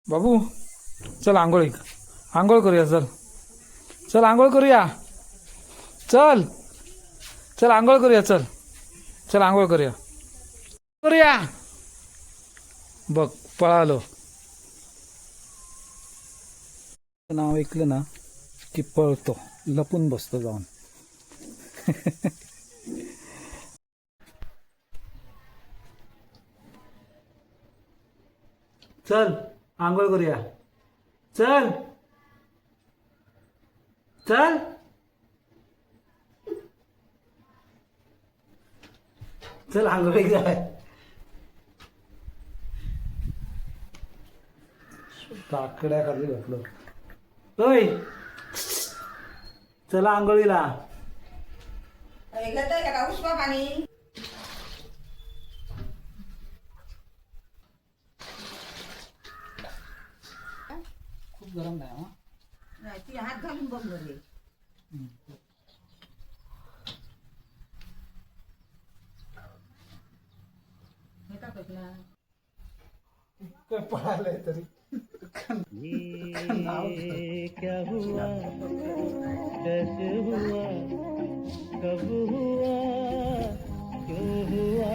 बाबू चल आंघोळ आंघोळ करूया. चल चल आंघोळ करूया. चल चल आंघोळ करूया. चल चल आंघोळ करूया करूया. बघ पळालो. नाव ऐकलं ना की पळतो, लपून बसतो जाऊन. चल आंघोळ करूया. चल चल चल आंघोळ जाय. काकड्या खाली घातलं. होय चला आंघोळीला. पाणी खूप गरम नाही हा. नाही ती हात घालून बघ बरे. हे का पेटला काय पळालंय तरी. ये क्या हुआ कैसे हुआ कब हुआ क्यों हुआ.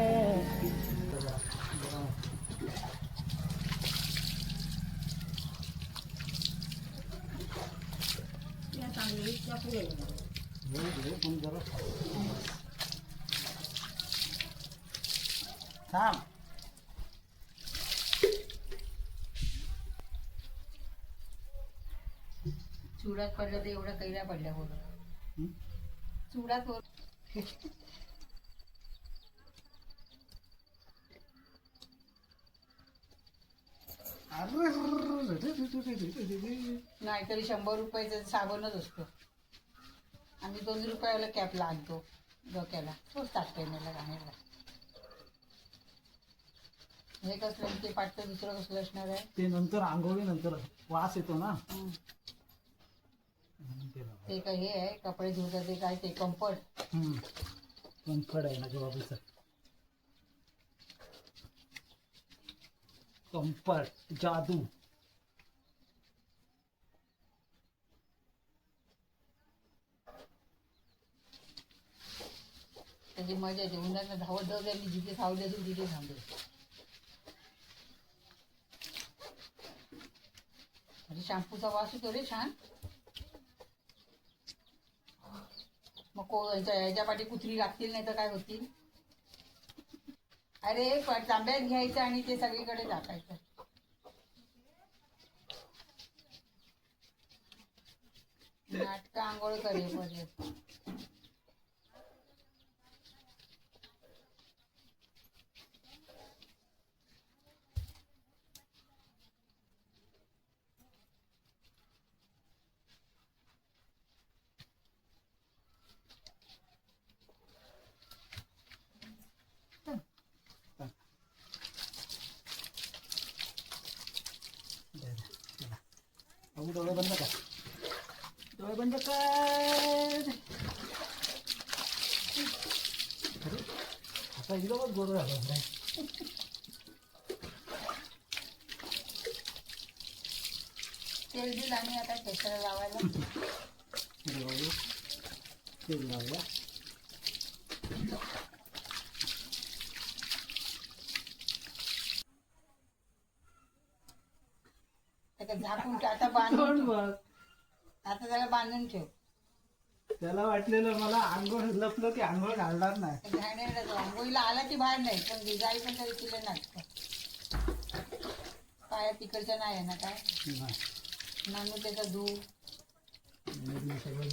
त्या चांगली त्या पुढे थांब. चुडात पडलं तर एवढं कैऱ्या पडल्या बोल. चुडात वर नाहीतरी 100 रुपयाचा साबणच असतो. आम्ही 2 रुपयाला कॅप लागतो डोक्याला. तोच टाकतोय मला घाण्याला. हे कसलं ते पाटतं दुसरं कसलं असणार आहे. ते नंतर आंघोळी नंतर वास येतो ना. ते काय हे आहे कपडे धुतात ते काय ते कम्फर्ट. कम्फर्ट आहे ना जबाबीचं. कम्फर्ट जादू. त्याची मजा येते. उन्हात धावत धावत आम्ही जिथे सावली असेल तिथे थांबलो. म्हणजे शॅम्पूचा वास येतो रे छान. मग याच्या पाठी कुत्री लागतील नाही तर काय होतील. अरे तांब्यात घ्यायचं आणि ते सगळीकडे टाकायचं. नाटका आंघोळ करे पाहिजे. बाबू डोळे बंद कर. डोळे बंद कर. आता एकदमच गोड झालं. तेल दिलं आणि आता केसरा लावायला. बाबू तेल लावूया. झाकून आता बांधून बघ. आता त्याला बांधून ठेव. त्याला वाटलेलं मला आंघोळ लपलं की आंघोळ घालणार नाही. आंघोळीला आला की बाहेर नाही पण भिजाई पण तरी तिला नाटक. पाया तिकडच्या नाही आहे ना काय. नानू त्याचा धू सगळं